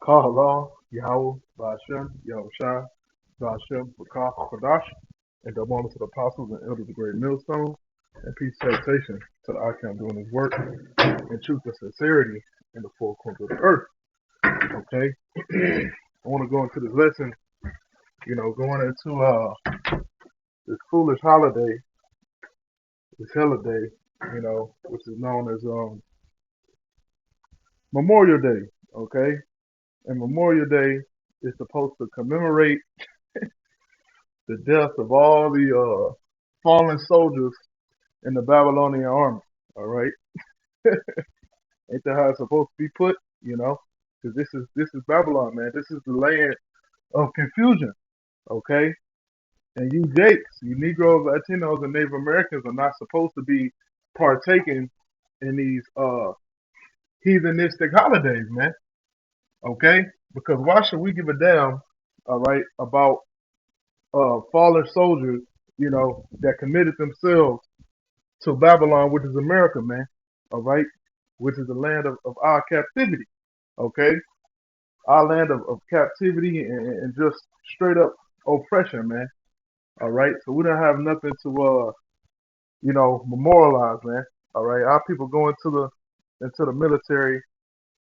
Call Allah, Yahweh, Ba'ashem, Yahushua, Ba'ashem, Bakah, Kodash, and double honor to the apostles and elders of the great millstone, and peace and salutation to the Akim doing his work in truth and sincerity in the four corners of the earth. Okay? I want to go into this lesson, going into this foolish holiday, this holiday, which is known as Memorial Day. Okay? And Memorial Day is supposed to commemorate the death of all the fallen soldiers in the Babylonian army. All right, ain't that how it's supposed to be put? Because this is Babylon, man. This is the land of confusion. Okay, and you Jakes, you Negroes, Latinos, and Native Americans are not supposed to be partaking in these heathenistic holidays, man. Okay, because why should we give a damn? All right, about fallen soldiers, that committed themselves to Babylon, which is America, man. All right, which is the land of our captivity. Okay, our land of captivity and just straight up oppression, man. All right, so we don't have nothing to memorialize, man. All right, our people go into the military,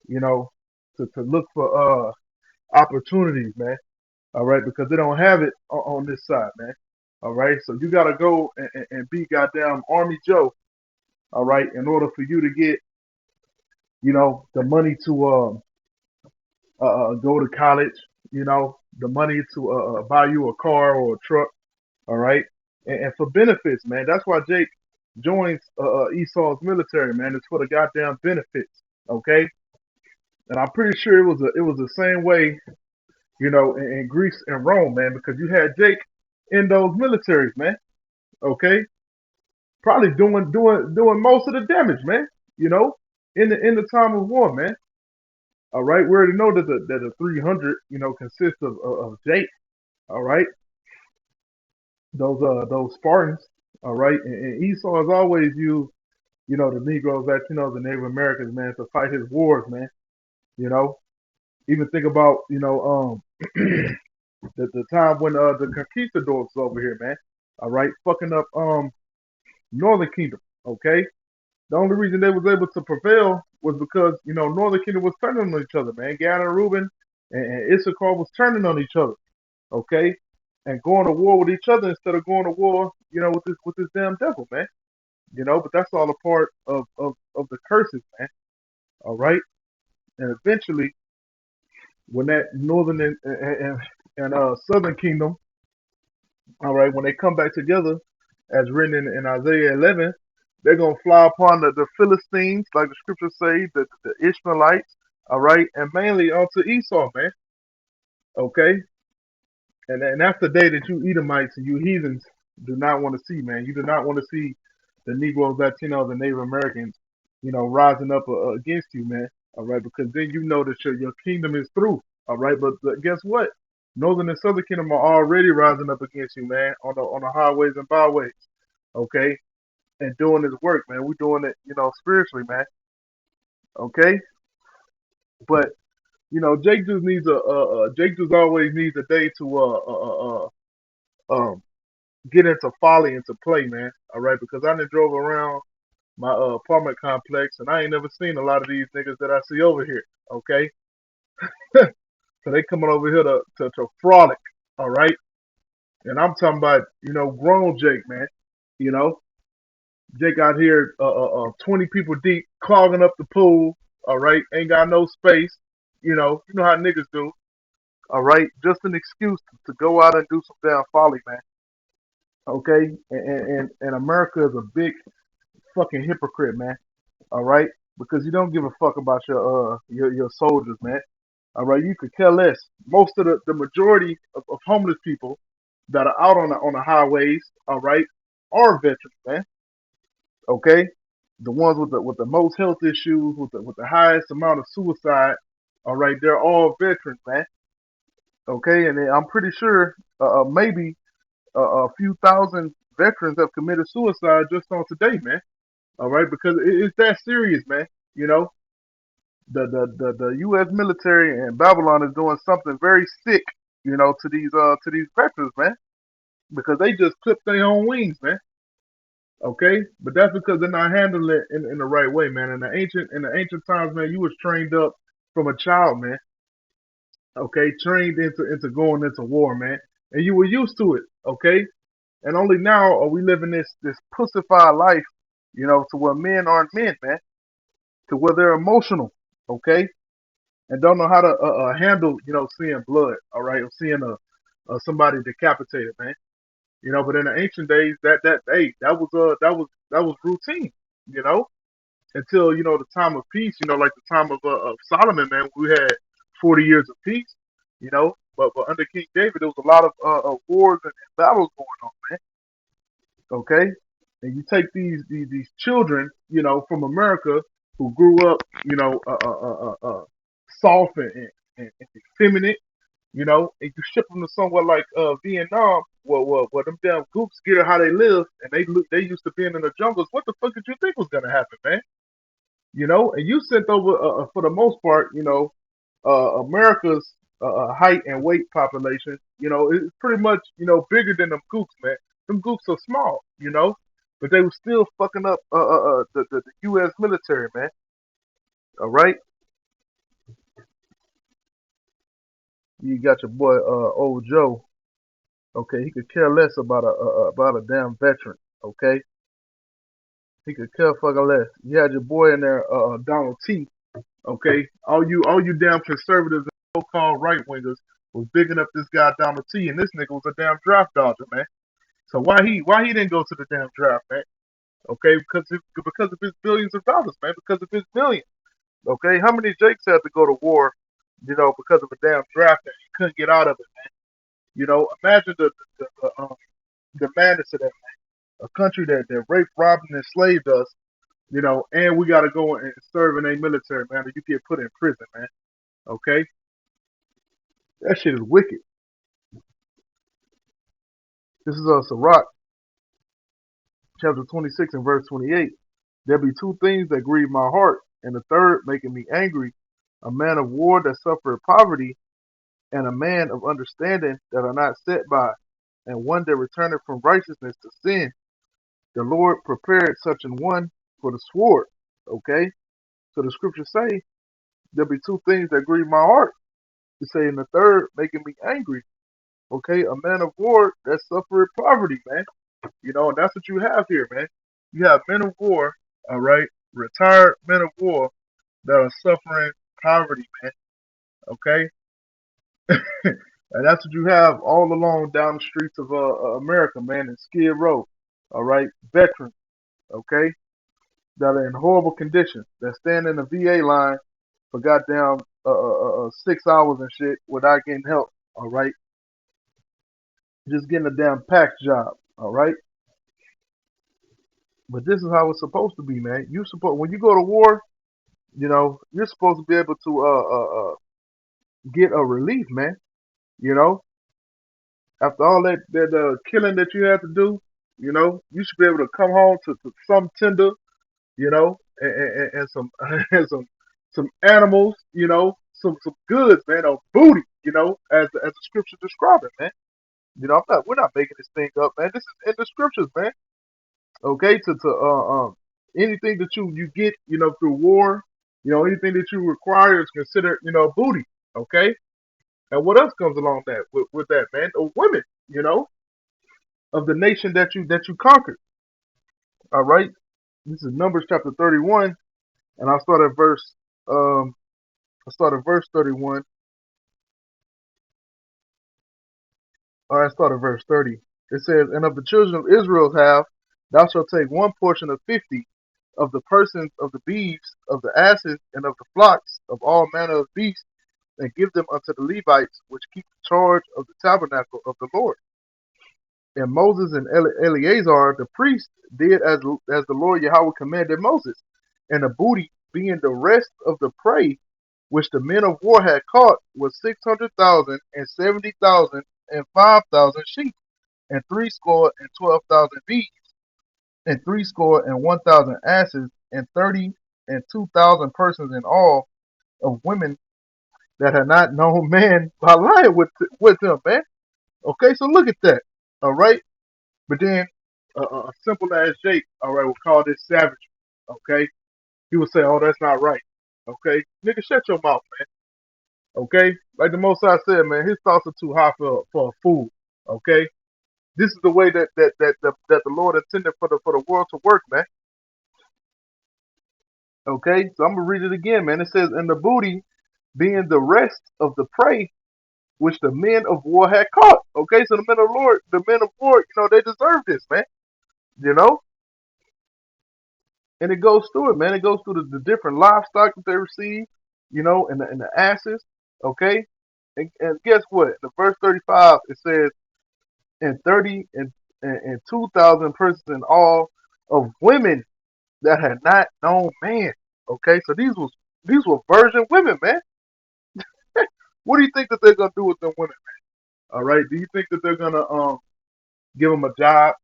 you know, to look for opportunities, man. All right, because they don't have it on this side, man. All right, so you gotta go and be goddamn Army Joe. All right, in order for you to get the money to go to college, the money to buy you a car or a truck, all right, and for benefits, man. That's why Jake joins Esau's military, man. It's for the goddamn benefits, okay. And I'm pretty sure it was the same way, in Greece and Rome, man, because you had Jake in those militaries, man. Okay, probably doing most of the damage, man. You know, in the time of war, man. All right, we already know that the 300, consists of Jake. All right, those Spartans. All right, and Esau has always used, the Negroes, Latinos, the Native Americans, man, to fight his wars, man. You know, even think about, the time when the conquistadors was over here, man. All right, fucking up Northern Kingdom. Okay, the only reason they was able to prevail was because Northern Kingdom was turning on each other, man. Gad and Reuben and Issachar was turning on each other. Okay, and going to war with each other instead of going to war, with this damn devil, man. But that's all a part of the curses, man. All right, and eventually, when that northern and southern kingdom, all right, when they come back together, as written in Isaiah 11, they're gonna fly upon the Philistines, like the scriptures say, the Ishmaelites, all right, and mainly onto Esau, man. Okay, and that's the day that you Edomites and you heathens do not want to see, man. You do not want to see the Negroes, Latinos, and Native Americans, rising up against you, man. All right, because then you know that your kingdom is through. All right, but guess what? Northern and Southern Kingdom are already rising up against you, man, on the highways and byways. Okay, and doing this work, man. We're doing it, spiritually, man. Okay, but Jake just needs Jake just always needs a day to get into folly and to play, man. All right, because I done drove around my apartment complex and I ain't never seen a lot of these niggas that I see over here. Okay, so they coming over here to frolic. All right, and I'm talking about grown Jake, man. You know, Jake out here 20 people deep, clogging up the pool. All right, ain't got no space. You know how niggas do. All right, just an excuse to go out and do some damn folly, man. Okay, and America is a big fucking hypocrite, man. All right, because you don't give a fuck about your soldiers, man. All right, you could care less. Most of the majority of homeless people that are out on the highways, all right, are veterans, man. Okay, the ones with the most health issues, with the highest amount of suicide, all right, they're all veterans, man. Okay, and I'm pretty sure maybe a few thousand veterans have committed suicide just on today, man. All right, because it's that serious, man. You know, the U.S. military and Babylon is doing something very sick, to these veterans, man, because they just clip their own wings, man. Okay, but that's because they're not handling it in the right way, man. In the ancient times, man, you was trained up from a child, man. Okay, trained into going into war, man, and you were used to it. Okay, and only now are we living this pussified life, to where men aren't men, man, to where they're emotional. Okay, and don't know how to handle, seeing blood, all right, or seeing somebody decapitated, man. But in the ancient days, that was routine, you know, until the time of peace, like the time of Solomon, man, we had 40 years of peace, But under King David, there was a lot of wars and battles going on, man. Okay, and you take these children, from America who grew up, soft and effeminate, and you ship them to somewhere like Vietnam, where them damn goops get it how they live, and they used to being in the jungles. What the fuck did you think was gonna happen, man? And you sent over for the most part, America's height and weight population, it's pretty much bigger than them goops, man. Them goops are small, but they were still fucking up the U.S. military, man. All right, you got your boy old Joe. Okay, he could care less about a damn veteran. Okay, he could care fucking less. You had your boy in there, Donald T. Okay, all you damn conservatives and so-called right wingers was bigging up this guy Donald T. And this nigga was a damn draft dodger, man. So why he didn't go to the damn draft, man? Okay, because of his billions of dollars, man. Because of his millions. Okay, how many Jakes had to go to war, because of a damn draft and he couldn't get out of it, man? Imagine the madness of that, a country that raped, robbed, and enslaved us, and we got to go and serve in a military, man, or you get put in prison, man. Okay, that shit is wicked. This is Sirach, chapter 26 and verse 28. There be two things that grieve my heart, and the third making me angry, a man of war that suffereth poverty, and a man of understanding that are not set by, and one that returneth from righteousness to sin. The Lord prepared such an one for the sword. Okay, so the scriptures say there be two things that grieve my heart. You say, and the third making me angry. Okay, a man of war that suffered poverty, man. And that's what you have here, man. You have men of war, all right, retired men of war that are suffering poverty, man. Okay, and that's what you have all along down the streets of America, man, in Skid Row. All right, veterans, okay, that are in horrible conditions that stand in the VA line for goddamn 6 hours and shit without getting help. All right, just getting a damn pack job. All right. But this is how it's supposed to be, man. You supposed when you go to war, you're supposed to be able to get a relief, man. You know, after all that killing that you had to do, you should be able to come home to some tender, and some and some animals, some goods, man, or booty, as the scripture describe it, man. We're not making this thing up, man. This is in the scriptures, man. Okay, anything that you get, through war, anything that you require is considered, booty. Okay, and what else comes along with that, man? The women, of the nation that you conquered. All right, this is Numbers chapter 31, and um I start at verse 31. All right, I start at verse 30. It says, and of the children of Israel have thou shalt take one portion of 50 of the persons of the beeves, of the asses, and of the flocks, of all manner of beasts, and give them unto the Levites, which keep the charge of the tabernacle of the Lord. And Moses and Eleazar the priest did as the Lord Yahweh commanded Moses. And the booty, being the rest of the prey which the men of war had caught, was 600,000 and 70,000 and 5,000 sheep, and threescore and 12,000 beeves, and threescore and 1,000 asses, and 30 and 2,000 persons in all, of women that had not known man by lying with him, man. Okay, so look at that. All right, but then a simple as Jake, all right, will call this savage. Okay, he would say, "Oh, that's not right." Okay, nigga, shut your mouth, man. Okay, like the Most High said, man, his thoughts are too high for a fool. Okay, this is the way that the Lord intended for the world to work, man. Okay, so I'm gonna read it again, man. It says, "And the booty being the rest of the prey which the men of war had caught." Okay, so the men of war, they deserve this, man. You know, and it goes through it, man. It goes through the different livestock that they receive, and the asses. Okay, and guess what? In the verse 35, it says, "And 30 and 2,000 persons in all of women that had not known man." Okay, so these were virgin women, man. What do you think that they're gonna do with them women? All right, do you think that they're gonna give them a job?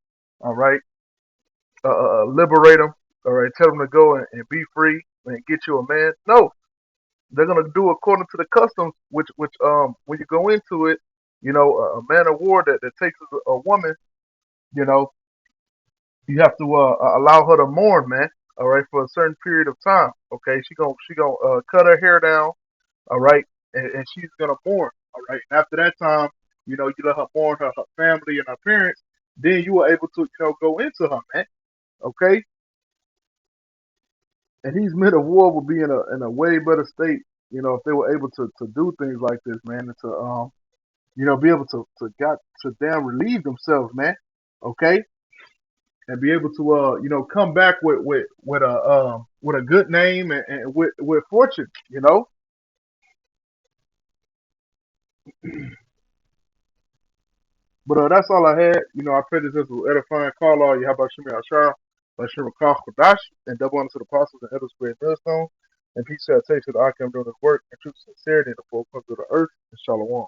All right, liberate them. All right, tell them to go and be free and get you a man? No, they're gonna do according to the customs, which when you go into it, a man of war that takes a woman, you know, you have to allow her to mourn, man. All right, for a certain period of time. Okay, she gonna cut her hair down. All right, and she's gonna mourn. All right, and after that time, you let her mourn her family and her parents. Then you are able to go into her, man. Okay, and these men of war will be in a way better state, if they were able to do things like this, man, and to be able to got to damn relieve themselves, man. Okay, and be able to come back with a good name and with fortune, But that's all I had. I pray that this was edifying. Call all you. How about Shimmy Ashar? By Shimmy Kodash, and double honor to the apostles and elders spread millstone. And peace shall take to the Akim doing his work, and truth, sincerity, and the full comes of the earth, and shalom.